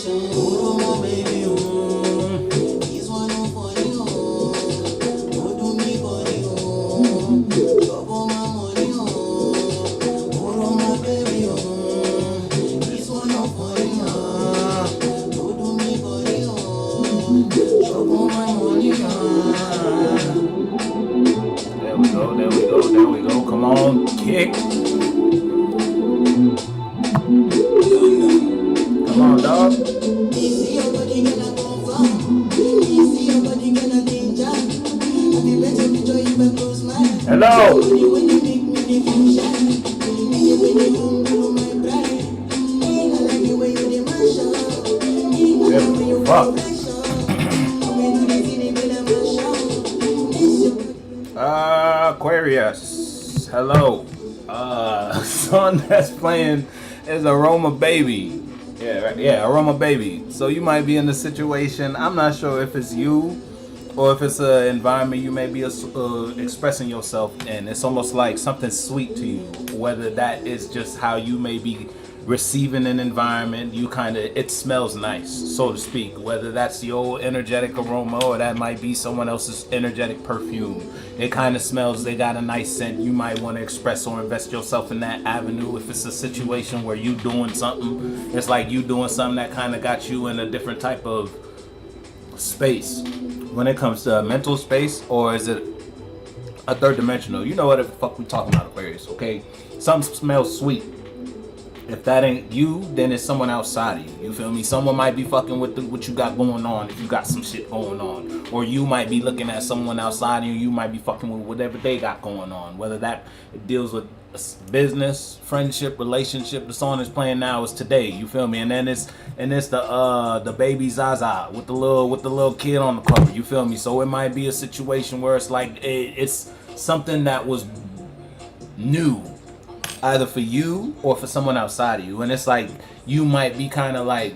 Oh my baby, oh, this one no for you, oh, do me for you, chop on my money, oh my baby, oh, this one no for you, do me for you, chop on my money, There we go, there we go, there we go. Come on, kick. Come on, dog. Hello. Fuck. Aquarius. Hello. Song that's playing is Aroma Baby. Yeah, right. Yeah, Aroma Baby. So you might be in the situation. I'm not sure if it's you or if it's an environment you may be expressing yourself in. It's almost like something sweet to you. Whether that is just how you may be receiving an environment, you kind of, it smells nice, so to speak. Whether that's your energetic aroma or that might be someone else's energetic perfume. It kind of smells, they got a nice scent. You might want to express or invest yourself in that avenue. If it's a situation where you doing something, it's like you doing something that kind of got you in a different type of space. When it comes to a mental space, or is it a third dimensional? You know what the fuck we talking about, Aquarius, okay? Something smells sweet. If that ain't you, then it's someone outside of you. You feel me? Someone might be fucking with what you got going on if you got some shit going on. Or you might be looking at someone outside of you. You might be fucking with whatever they got going on. Whether that deals with business, friendship, relationship. The song is playing now is Today. You feel me? And then it's the baby Zaza with the little kid on the cover. You feel me? So it might be a situation where it's like it's something that was new, either for you or for someone outside of you. And it's like you might be kind of like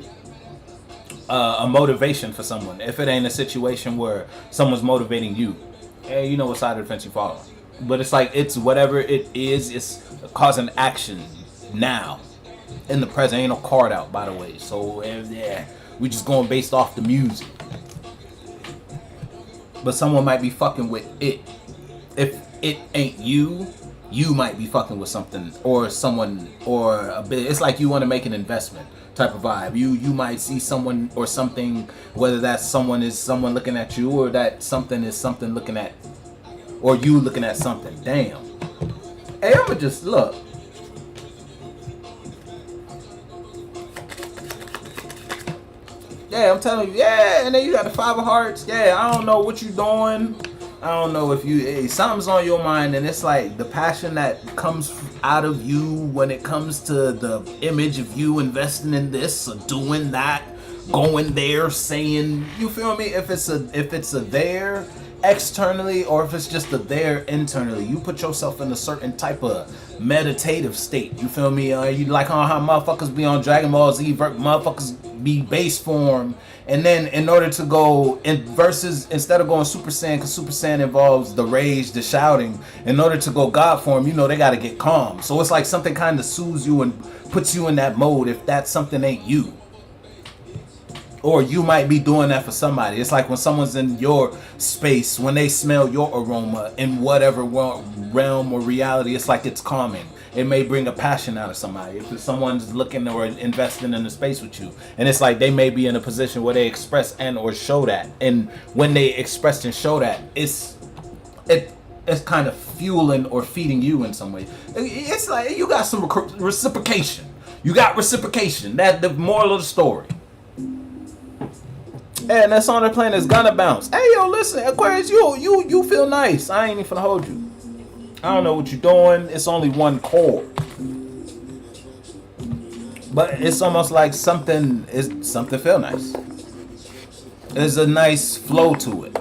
a motivation for someone. If it ain't a situation where someone's motivating you, hey, you know what side of the fence you follow. But it's like, it's whatever it is, it's causing action now in the present. Ain't no card out, by the way. So yeah, we just going based off the music. But someone might be fucking with it. If it ain't you, you might be fucking with something or someone or a bit. It's like you want to make an investment type of vibe. You might see someone or something, whether that someone is someone looking at you or that something is something looking at, or you looking at something. Damn. Hey, I'ma just look. Yeah, I'm telling you. Yeah, and then you got the Five of Hearts. Yeah, I don't know what you doing. I don't know if something's on your mind, and it's like the passion that comes out of you when it comes to the image of you investing in this or doing that, going there, saying, you feel me? If it's a there externally or if it's just a there internally, you put yourself in a certain type of meditative state. You feel me? You like how motherfuckers be on Dragon Ball Z, motherfuckers be base form, and then in order to go in versus, instead of going Super Saiyan, because Super Saiyan involves the rage, the shouting, in order to go God form, you know they got to get calm. So it's like something kind of soothes you and puts you in that mode if that something ain't you. Or you might be doing that for somebody. It's like when someone's in your space, when they smell your aroma in whatever realm or reality, it's like it's calming. It may bring a passion out of somebody. If someone's looking or investing in a space with you, and it's like they may be in a position where they express and or show that. And when they express and show that, it's kind of fueling or feeding you in some way. It's like you got some reciprocation. You got reciprocation. That's the moral of the story. Hey, and that song they're playing is Gonna Bounce. Hey, yo, listen, Aquarius, you feel nice. I ain't even finna hold you. I don't know what you're doing. It's only one chord. But it's almost like something feel nice. There's a nice flow to it.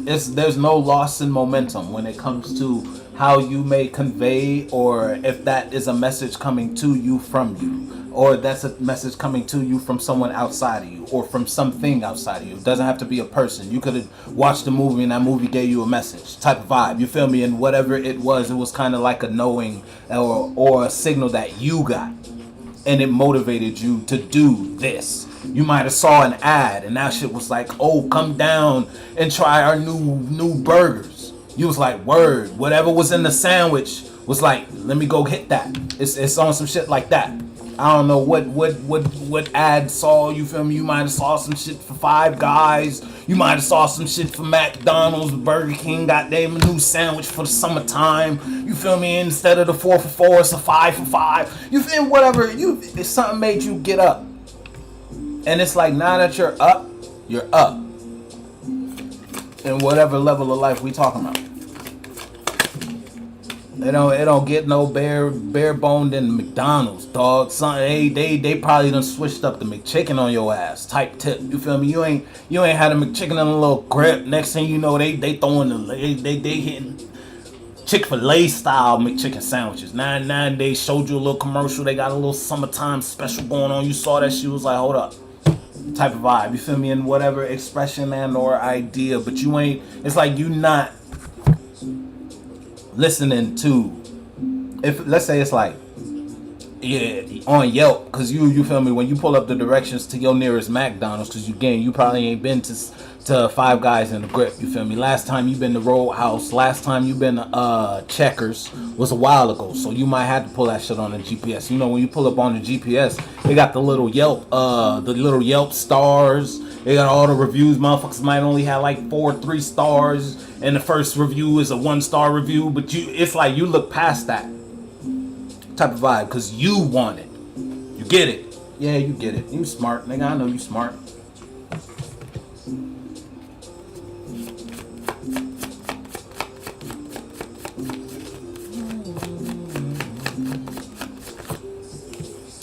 There's no loss in momentum when it comes to how you may convey, or if that is a message coming to you from you, or that's a message coming to you from someone outside of you, or from something outside of you. It doesn't have to be a person. You could have watched a movie and that movie gave you a message type of vibe. You feel me? And whatever it was kind of like a knowing or a signal that you got. and it motivated you to do this. You might have saw an ad and that shit was like, oh, come down and try our new burgers. You was like, word. Whatever was in the sandwich was like, let me go hit that. It's on some shit like that. I don't know what ad saw, you feel me? You might have saw some shit for Five Guys. You might have saw some shit for McDonald's, Burger King, goddamn a new sandwich for the summertime. You feel me? Instead of the 4 for 4, it's a 5 for 5. You feel me? Whatever. If something made you get up. And it's like now that you're up, you're up. In whatever level of life we talking about. It don't get no bare boned in McDonald's, dog. They probably done switched up the McChicken on your ass. Type tip. You feel me? You ain't had a McChicken in a little grip. Next thing you know, they throwing they hitting Chick-fil-A style McChicken sandwiches. Now they showed you a little commercial. They got a little summertime special going on. You saw that shit, was like, hold up. Type of vibe. You feel me? In whatever expression and or idea, but you ain't. It's like you not listening to, if let's say it's like, yeah, on Yelp, because you feel me, when you pull up the directions to your nearest McDonald's, because you probably ain't been to Five Guys in the grip, you feel me? Last time you been to Roadhouse, last time you been to Checkers was a while ago, so you might have to pull that shit on the GPS. You know, when you pull up on the GPS, they got the little Yelp stars. They got all the reviews. Motherfuckers might only have like 4 or 3 stars, and the first review is a 1-star review. But it's like you look past that type of vibe because you want it. You get it. Yeah, you get it. You smart, nigga. I know you smart.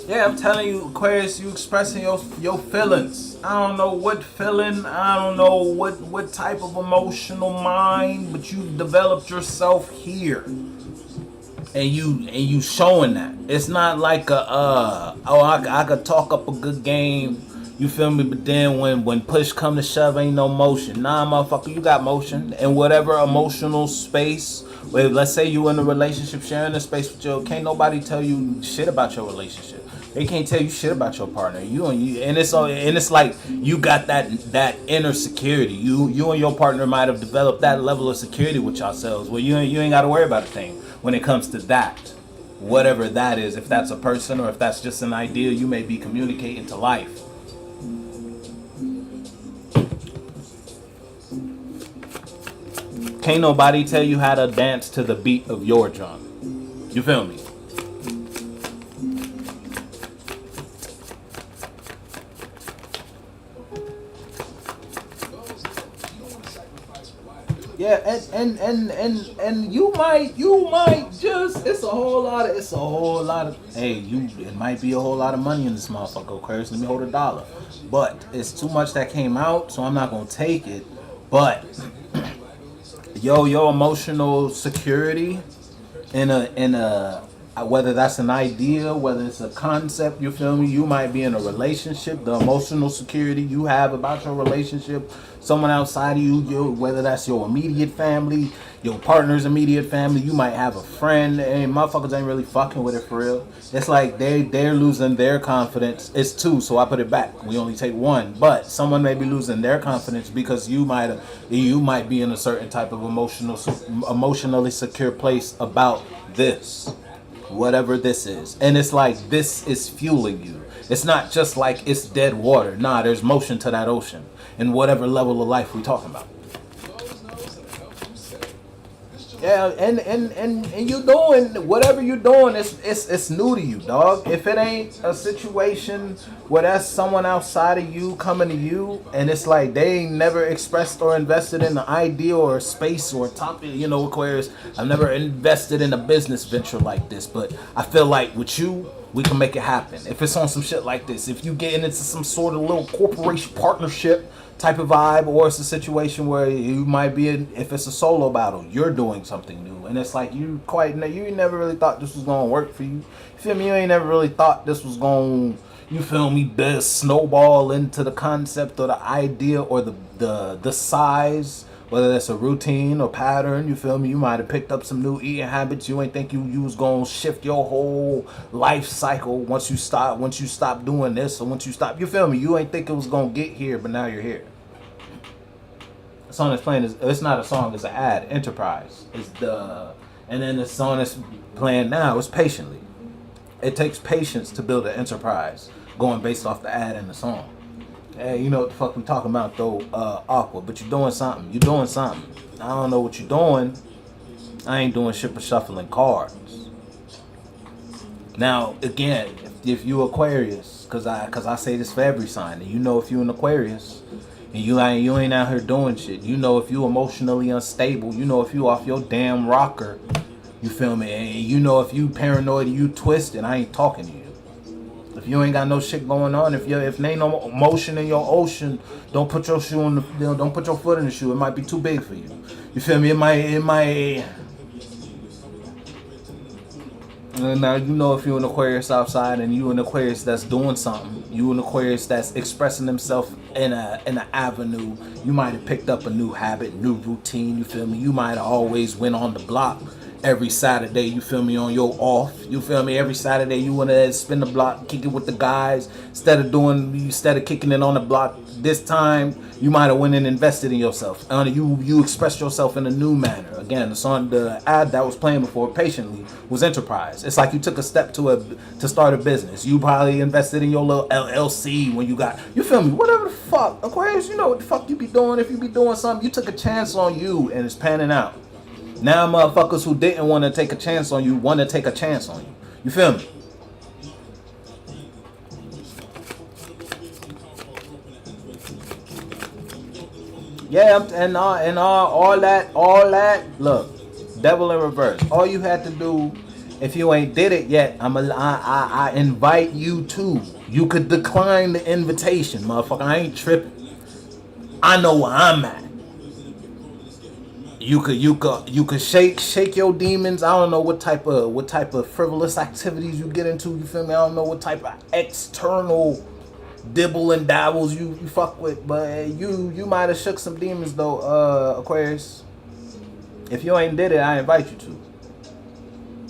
Yeah, I'm telling you, Aquarius, you expressing your feelings. I don't know what feeling, I don't know what type of emotional mind, but you developed yourself here. And you showing that. It's not like I could talk up a good game, you feel me, but then when push come to shove, ain't no motion. Nah, motherfucker, you got motion. And whatever emotional space, let's say you in a relationship sharing a space with you, can't nobody tell you shit about your relationship. They can't tell you shit about your partner. And it's like you got that inner security. You and your partner might have developed that level of security with yourselves where you ain't got to worry about a thing when it comes to that, whatever that is. If that's a person or if that's just an idea you may be communicating to life. Can't nobody tell you how to dance to the beat of your drum. You feel me? Yeah, and you might just, it's a whole lot of it might be a whole lot of money in this motherfucker, Aquarius. Let me hold $1. But it's too much that came out, so I'm not gonna take it. But your emotional security in a whether that's an idea, whether it's a concept, you feel me? You might be in a relationship. The emotional security you have about your relationship, someone outside of you, whether that's your immediate family, your partner's immediate family, you might have a friend, and motherfuckers ain't really fucking with it for real. It's like they're losing their confidence. It's 2, so I put it back. We only take 1, but someone may be losing their confidence because you might be in a certain type of emotionally secure place about this. Whatever this is. And it's like this is fueling you. It's not just like it's dead water. Nah, there's motion to that ocean. In whatever level of life we talking about. Yeah, and you doing whatever you're doing, it's new to you, dog. If it ain't a situation where that's someone outside of you coming to you, and it's like they ain't never expressed or invested in the idea or space or topic, Aquarius, I've never invested in a business venture like this, but I feel like with you, we can make it happen. If it's on some shit like this, if you getting into some sort of little corporation partnership type of vibe, or it's a situation where you might be if it's a solo battle, you're doing something new, and it's like you never really thought this was gonna work for you. You feel me? You ain't never really thought this was gonna, you feel me, snowball into the concept or the idea or the size Whether that's a routine or pattern, you feel me? You might have picked up some new eating habits. You ain't think you was gonna shift your whole life cycle once you stop doing this, or once you stop, you feel me? You ain't think it was gonna get here, but now you're here. The song that's playing is, it's not a song, it's an ad. Enterprise is and then the song that's playing now is Patiently. It takes patience to build an enterprise, going based off the ad and the song. Hey, you know what the fuck we talking about though, awkward, but you're doing something. You're doing something. I don't know what you're doing. I ain't doing shit but shuffling cards. Now, again, if you Aquarius, cause I say this for every sign, and you know if you an Aquarius, and you ain't out here doing shit. You know if you emotionally unstable. You know if you off your damn rocker. You feel me? And you know if you paranoid and you twisted, I ain't talking to you. If you ain't got no shit going on, if there ain't no motion in your ocean, don't put your shoe in don't put your foot in the shoe. It might be too big for you. You feel me? It might. Now you know if you're an Aquarius outside and you an Aquarius that's doing something, you an Aquarius that's expressing himself in an avenue. You might have picked up a new habit, new routine. You feel me? You might have always went on the block every Saturday. You feel me? On your off. You feel me? Every Saturday you wanna spin the block, kick it with the guys instead of kicking it on the block. This time you might have went and invested in yourself. You expressed yourself in a new manner. Again, the ad that was playing before, Patiently, was Enterprise. It's like you took a step to start a business. You probably invested in your little LLC when you got, you feel me? Whatever the fuck, Aquarius, you know what the fuck you be doing. If you be doing something, you took a chance on you and it's panning out. Now motherfuckers who didn't want to take a chance on you want to take a chance on you. You feel me? Yeah, and all that. Look, devil in reverse. All you had to do, if you ain't did it yet, I invite you to. You could decline the invitation, motherfucker. I ain't tripping. I know where I'm at. You could shake your demons. I don't know what type of frivolous activities you get into. You feel me? I don't know what type of external dibble and dabbles you fuck with, but you might have shook some demons though, Aquarius. If you ain't did it, I invite you to.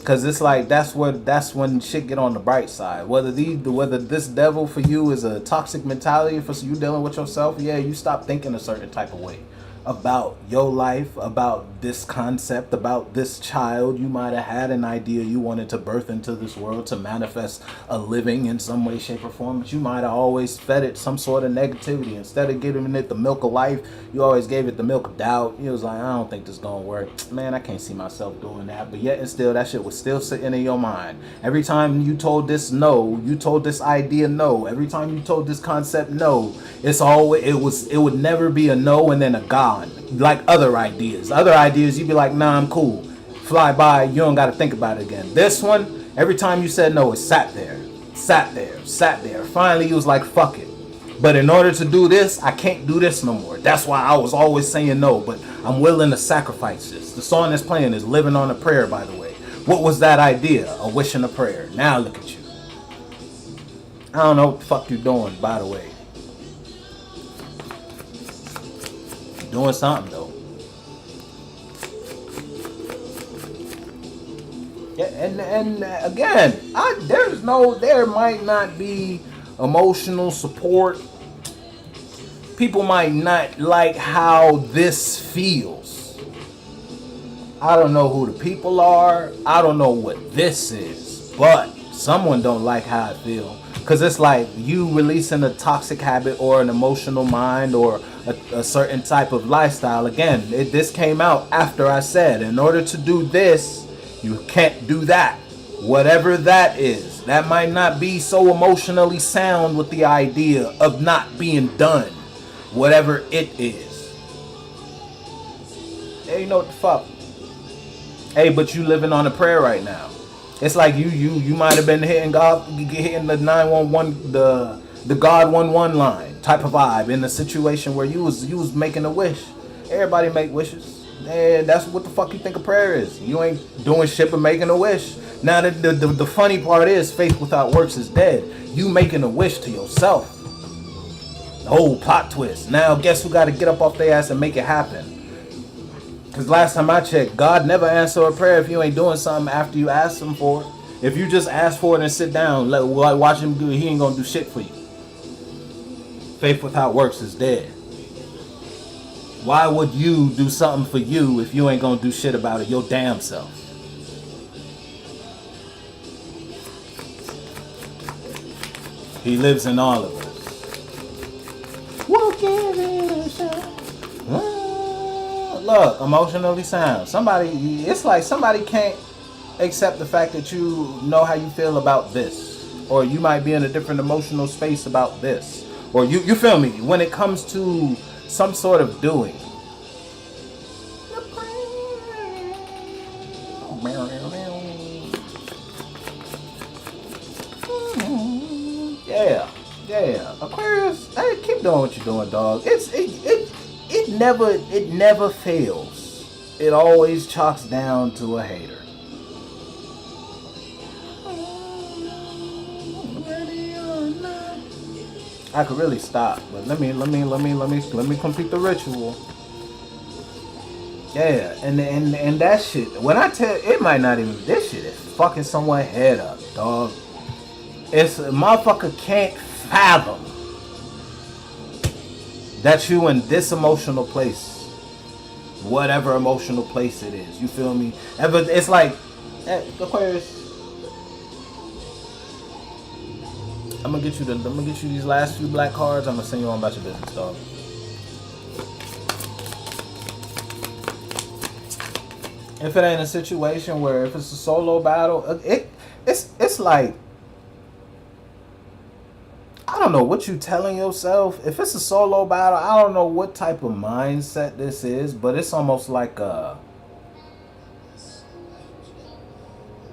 Cause it's like that's when shit get on the bright side. Whether this devil for you is a toxic mentality for you dealing with yourself, yeah, you stop thinking a certain type of way about your life, about this concept, about this child. You might have had an idea you wanted to birth into this world to manifest a living in some way, shape, or form, but you might have always fed it some sort of negativity. Instead of giving it the milk of life, you always gave it the milk of doubt. You was like, I don't think this gonna work. Man, I can't see myself doing that. But yet and still, that shit was still sitting in your mind. Every time you told this no, you told this idea no. Every time you told this concept no, it would never be a no and then a gone. Like other ideas. Other ideas, you'd be like, nah, I'm cool. Fly by, you don't got to think about it again. This one, every time you said no, it sat there. Finally, you was like, fuck it. But in order to do this, I can't do this no more. That's why I was always saying no, but I'm willing to sacrifice this. The song that's playing is Living on a Prayer, by the way. What was that idea? A wish and a prayer. Now look at you. I don't know what the fuck you're doing, by the way. Doing something though. Yeah, and again, there might not be emotional support. People might not like how this feels. I don't know who the people are. I don't know what this is, but someone don't like how it feels. Because it's like you releasing a toxic habit or an emotional mind or a certain type of lifestyle. Again, this came out after I said, in order to do this, you can't do that. Whatever that is, that might not be so emotionally sound with the idea of not being done. Whatever it is. Hey, you know what the fuck? Hey, but you living on a prayer right now. It's like you might have been hitting the 911, the God 11 line type of vibe in a situation where you was making a wish. Everybody make wishes. And that's what the fuck you think a prayer is. You ain't doing shit but making a wish. Now the funny part is faith without works is dead. You making a wish to yourself. The whole plot twist. Now guess who got to get up off their ass and make it happen? Because last time I checked, God never answer a prayer if you ain't doing something after you ask him for it. If you just ask for it and sit down, watch him do it, he ain't gonna do shit for you. Faith without works is dead. Why would you do something for you if you ain't gonna do shit about it your damn self? He lives in all of us. We'll give it a shot. Look, emotionally sound. It's like somebody can't accept the fact that you know how you feel about this, or you might be in a different emotional space about this, or you feel me when it comes to some sort of doing. Yeah. Aquarius, hey, keep doing what you're doing, dog. It never fails. It always chalks down to a hater. I could really stop, but let me complete the ritual. Yeah, and that shit. When I tell, it might not even. This shit is fucking someone's head up, dog. It's a motherfucker can't fathom that you in this emotional place, whatever emotional place it is. You feel me? It's like, Aquarius. I'm gonna get you these last few black cards. I'm gonna send you on about your business, dog. If it ain't a situation where if it's a solo battle, it's like, I don't know what you telling yourself. If it's a solo battle, I don't know what type of mindset this is, but it's almost like a,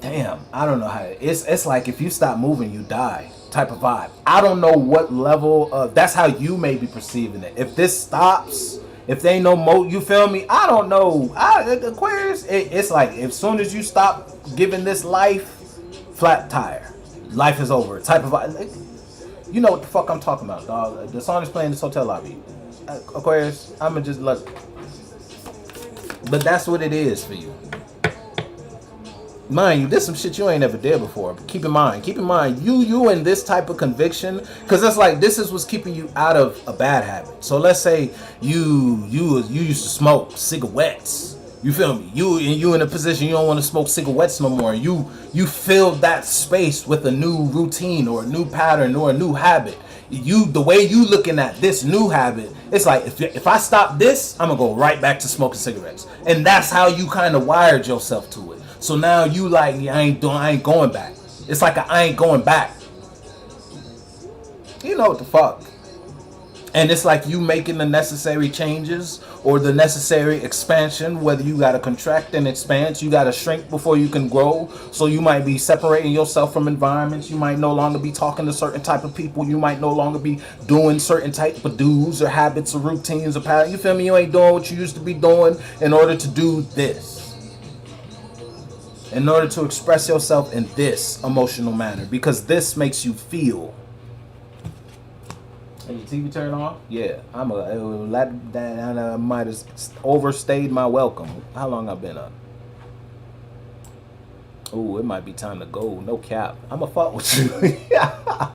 damn, I don't know how it's like if you stop moving, you die type of vibe. I don't know what level of, that's how you may be perceiving it. If this stops, if they ain't no more, you feel me? I don't know. Aquarius, it's like as soon as you stop giving this life, flat tire, life is over type of. You know what the fuck I'm talking about, dog. The song is playing in this hotel lobby. Aquarius, I'ma just look. But that's what it is for you. Mind you, this some shit you ain't ever did before. But keep in mind, you in this type of conviction, because it's like this is what's keeping you out of a bad habit. So let's say you used to smoke cigarettes. You feel me? You in a position you don't want to smoke cigarettes no more. You filled that space with a new routine or a new pattern or a new habit. The way you looking at this new habit, it's like if I stop this, I'm gonna go right back to smoking cigarettes, and that's how you kind of wired yourself to it. So now you like, I ain't going back. It's like I ain't going back. You know what the fuck? And it's like you making the necessary changes or the necessary expansion, whether you got to contract and expand, you got to shrink before you can grow. So you might be separating yourself from environments. You might no longer be talking to certain type of people. You might no longer be doing certain type of do's or habits or routines or patterns. You feel me? You ain't doing what you used to be doing in order to do this. In order to express yourself in this emotional manner. Because this makes you feel. Hey, your TV turned off? Yeah, I might have overstayed my welcome. How long I been up? Oh, it might be time to go. No cap. I'ma fuck with you.